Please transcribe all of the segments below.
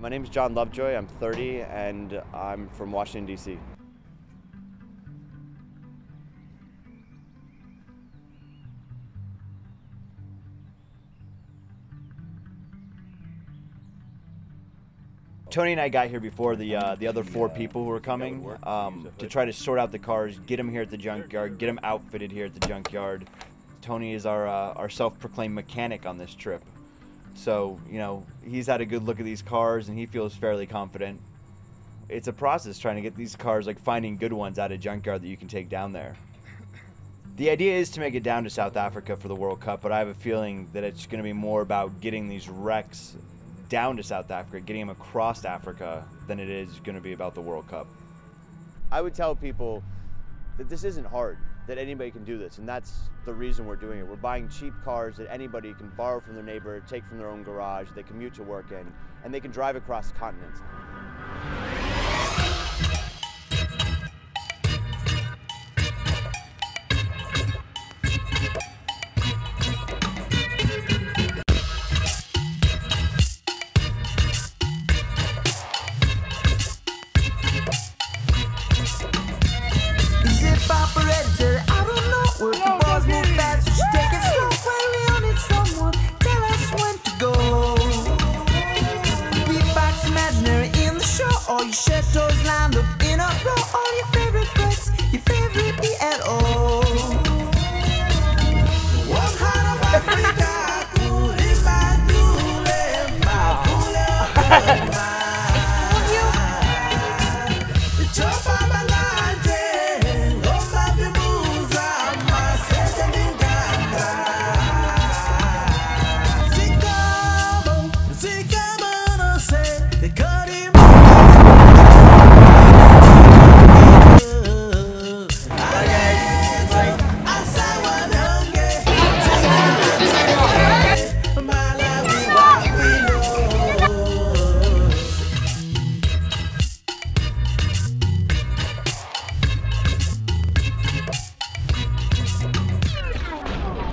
My name is John Lovejoy. I'm 30 and I'm from Washington, D.C. Tony and I got here before the other four people who were coming to try to sort out the cars, get them here at the junkyard, get them outfitted here at the junkyard. Tony is our self-proclaimed mechanic on this trip. So, you know, he's had a good look at these cars and he feels fairly confident. It's a process trying to get these cars, like finding good ones out of junkyard that you can take down there. The idea is to make it down to South Africa for the World Cup, but I have a feeling that it's going to be more about getting these wrecks down to South Africa, getting them across Africa, than it is going to be about the World Cup. I would tell people that this isn't hard, that anybody can do this, and that's the reason we're doing it. We're buying cheap cars that anybody can borrow from their neighbor, take from their own garage, they commute to work in, and they can drive across continents. All your shadows lined up in a row. All your favorite books, your favorite ELO. One heart of Africa,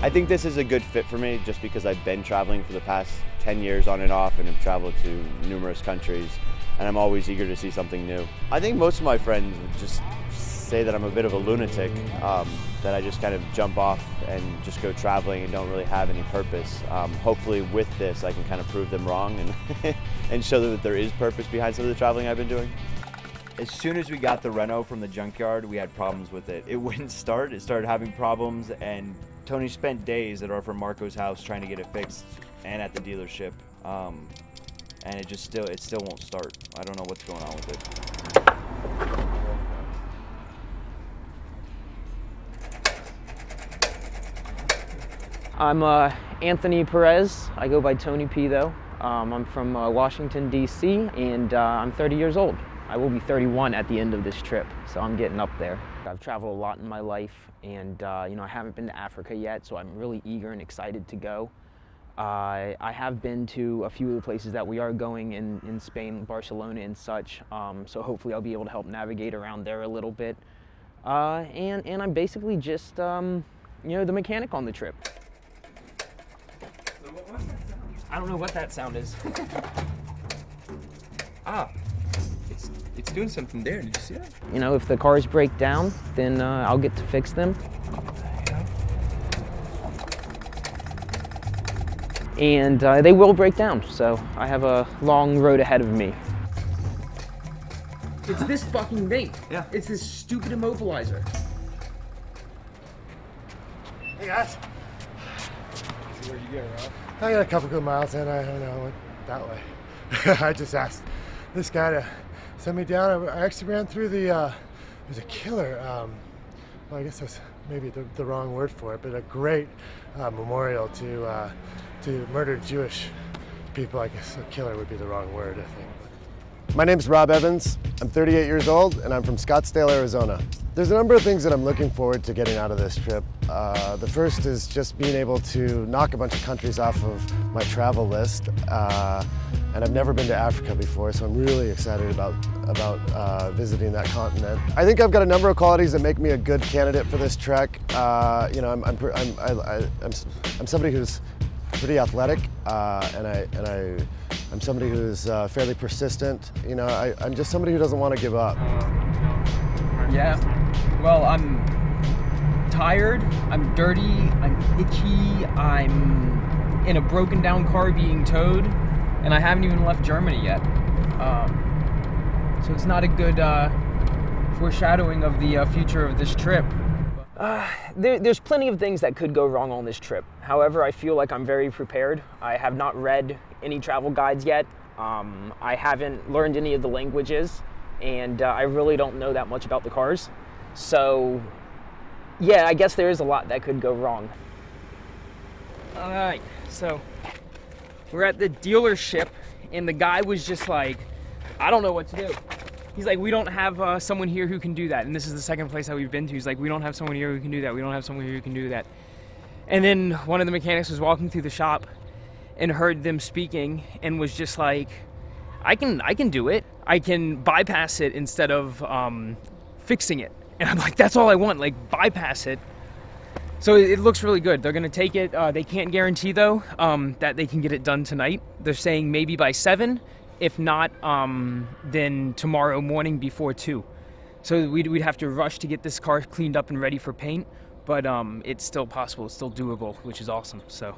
I think this is a good fit for me just because I've been traveling for the past 10 years on and off and have traveled to numerous countries, and I'm always eager to see something new. I think most of my friends would just say that I'm a bit of a lunatic, that I just kind of jump off and just go traveling and don't really have any purpose. Hopefully with this I can kind of prove them wrong and, and show them that there is purpose behind some of the traveling I've been doing. As soon as we got the Renault from the junkyard, we had problems with it. It wouldn't start, it started having problems, and Tony spent days at our friend Marco's house trying to get it fixed and at the dealership. And it still won't start. I don't know what's going on with it. I'm Anthony Perez. I go by Tony P though. I'm from Washington, D.C., and I'm 30 years old. I will be 31 at the end of this trip, so I'm getting up there. I've traveled a lot in my life, and you know, I haven't been to Africa yet, so I'm really eager and excited to go. I have been to a few of the places that we are going in Spain, Barcelona and such, so hopefully I'll be able to help navigate around there a little bit. And I'm basically just, you know, the mechanic on the trip. So what was that sound? I don't know what that sound is. Ah. It's doing something there. Did you see that? You know, if the cars break down, then I'll get to fix them. And they will break down, so I have a long road ahead of me. It's this fucking thing. Yeah. It's this stupid immobilizer. Hey guys. Where'd you go, Rob? I got a couple good miles in. I don't know, I went that way. I just asked this guy to send me down. I actually ran through the, there's a killer, well I guess that's maybe the wrong word for it, but a great memorial to murdered Jewish people. I guess a killer would be the wrong word, I think. My name's Rob Evans. I'm 38 years old and I'm from Scottsdale, Arizona. There's a number of things that I'm looking forward to getting out of this trip. The first is just being able to knock a bunch of countries off of my travel list. And I've never been to Africa before, so I'm really excited about visiting that continent. I think I've got a number of qualities that make me a good candidate for this trek. You know, I'm somebody who's pretty athletic, I'm somebody who's fairly persistent. You know, I'm just somebody who doesn't want to give up. Yeah. Well, I'm tired, I'm dirty, I'm itchy, I'm in a broken down car being towed, and I haven't even left Germany yet. So it's not a good foreshadowing of the future of this trip. There's plenty of things that could go wrong on this trip. However, I feel like I'm very prepared. I have not read any travel guides yet. I haven't learned any of the languages, and I really don't know that much about the cars. So, yeah, I guess there is a lot that could go wrong. All right, so we're at the dealership, and the guy was just like, I don't know what to do. He's like, we don't have someone here who can do that. And this is the second place that we've been to. He's like, we don't have someone here who can do that. We don't have someone here who can do that. And then one of the mechanics was walking through the shop and heard them speaking and was just like, I can do it. I can bypass it instead of fixing it. And I'm like, that's all I want, like bypass it. So it looks really good. They're gonna take it. They can't guarantee though that they can get it done tonight. They're saying maybe by 7. If not, then tomorrow morning before 2. So we'd have to rush to get this car cleaned up and ready for paint, but it's still possible, it's still doable, which is awesome. So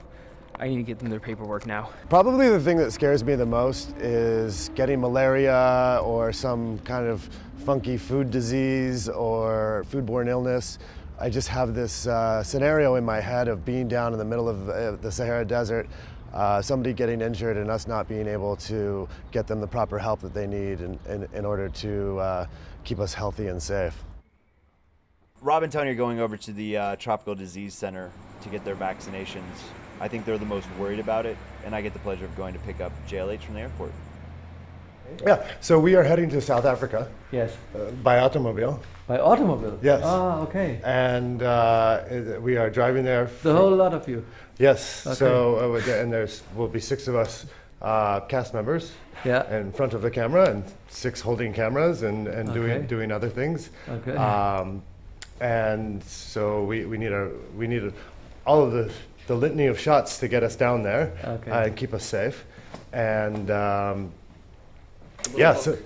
I need to get them their paperwork now. Probably the thing that scares me the most is getting malaria or some kind of funky food disease or foodborne illness. I just have this scenario in my head of being down in the middle of the Sahara Desert, somebody getting injured and us not being able to get them the proper help that they need in order to keep us healthy and safe. Rob and Tony are going over to the Tropical Disease Center to get their vaccinations. I think they're the most worried about it, and I get the pleasure of going to pick up JLH from the airport. Yeah, so we are heading to South Africa. Yes. By automobile. By automobile? Yes. Ah, okay. And we are driving there. The whole lot of you? Yes. Okay. So, and will be 6 of us cast members. Yeah. In front of the camera, and 6 holding cameras and Okay. doing other things. Okay. And so we need all of the litany of shots to get us down there. Okay. And keep us safe. And yeah, so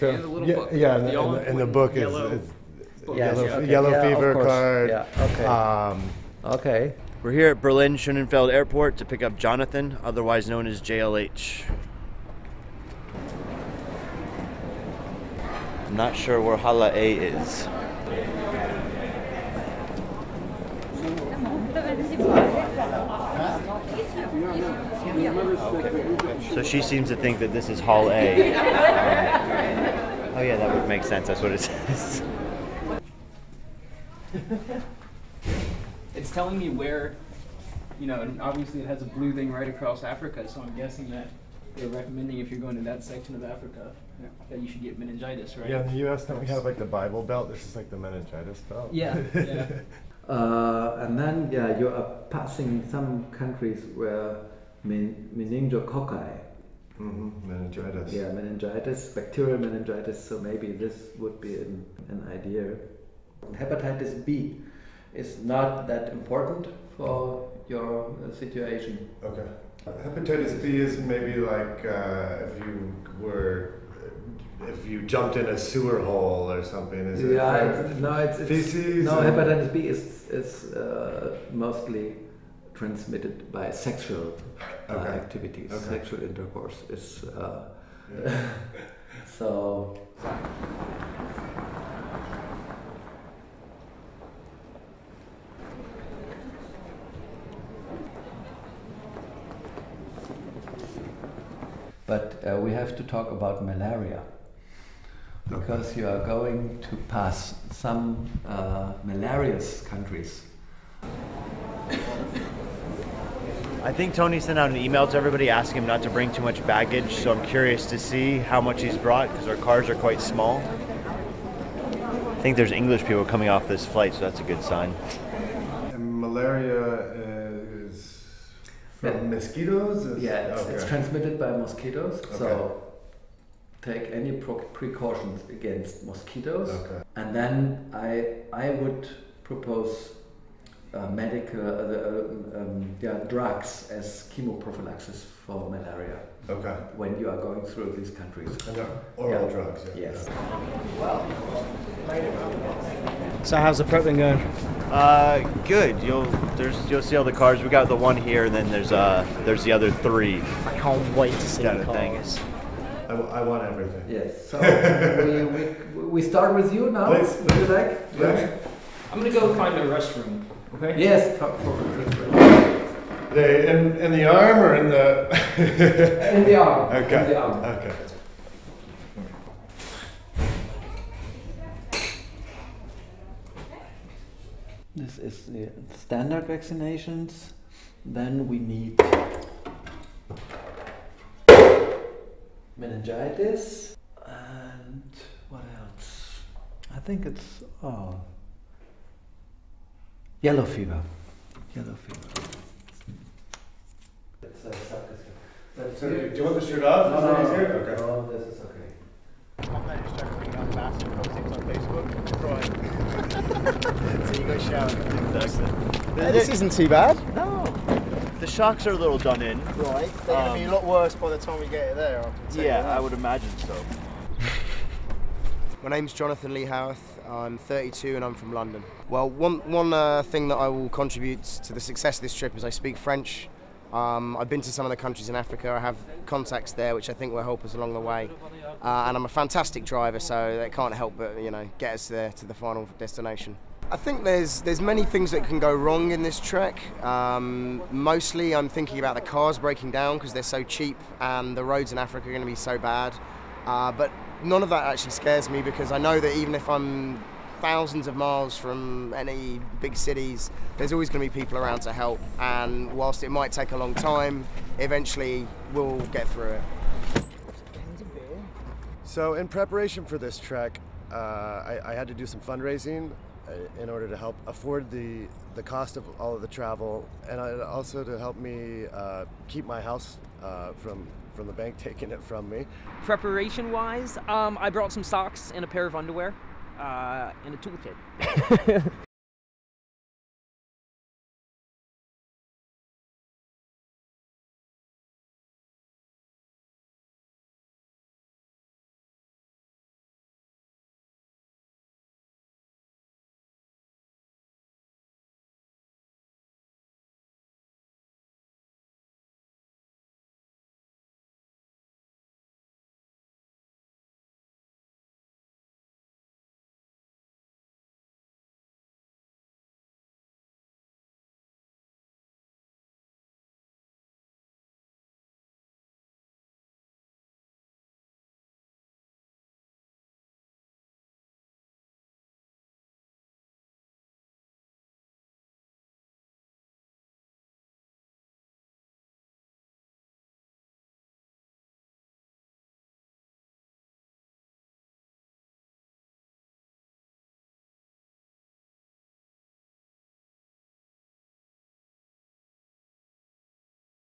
And the little book. yeah, The all and the book yellow is book. Yes, yellow, okay. yellow Yeah, of fever course. card. Yeah, okay. Okay. We're here at Berlin Schönefeld Airport to pick up Jonathan, otherwise known as JLH. I'm not sure where Halle A is. So she seems to think that this is Hall A. Oh yeah, that would make sense. That's what it says. It's telling me where, you know, and obviously it has a blue thing right across Africa, so I'm guessing that they're recommending if you're going to that section of Africa that you should get meningitis, right? Yeah, in the U.S. don't we have like the Bible belt? This is like the meningitis belt. Yeah, yeah. And then, yeah, you are passing some countries where meningococci. Meningitis. Yeah, meningitis, bacterial meningitis, so maybe this would be an idea. Hepatitis B is not that important for your situation. Okay. Hepatitis B is maybe like if you jumped in a sewer hole or something. Is it? It's feces? No, hepatitis B is mostly transmitted by sexual activities. Okay. Sexual intercourse is so. But we have to talk about malaria, because you are going to pass some malarious countries. I think Tony sent out an email to everybody asking him not to bring too much baggage, so I'm curious to see how much he's brought because our cars are quite small. I think there's English people coming off this flight, so that's a good sign. And malaria is from mosquitoes? It's transmitted by mosquitoes, Okay. so take any precautions against mosquitoes. Okay. And then I would propose drugs as chemoprophylaxis for malaria. Okay. When you are going through these countries. And they're oral drugs. Yeah. Yes. So how's the prep been going? Good. You'll see all the cars. We got the one here, and then there's the other 3. I can't wait to see Kind the of thing. cars. I want everything. Yes. So we start with you now. Please. Would you like? Yes. I'm gonna go find a restroom. Okay. Yes. In the arm or in the? In the arm. Okay. In the arm. Okay. This is the standard vaccinations. Then we need meningitis and what else? I think it's yellow fever. Yellow fever. So do you want the shirt off? No, Is that easier? Okay. no, this is okay. Tom and I just started putting out massive postings on Facebook. So you go shower. Exactly. This isn't too bad. No. The shocks are a little done in. Right. They're going to be a lot worse by the time we get it there. Yeah, I would imagine so. My name's Jonathan Lee Howarth. I'm 32 and I'm from London. Well, one thing that I will contribute to the success of this trip is I speak French. I've been to some of the countries in Africa. I have contacts there, which I think will help us along the way. And I'm a fantastic driver, so that can't help but get us there to the final destination. I think there's many things that can go wrong in this trek. Mostly, I'm thinking about the cars breaking down because they're so cheap, and the roads in Africa are going to be so bad. But none of that actually scares me because I know that even if I'm thousands of miles from any big cities, there's always going to be people around to help, and whilst it might take a long time, eventually we'll get through it. So in preparation for this trek, I had to do some fundraising in order to help afford the cost of all of the travel, and also to help me keep my house from the bank taking it from me. Preparation-wise, I brought some socks and a pair of underwear and a toolkit.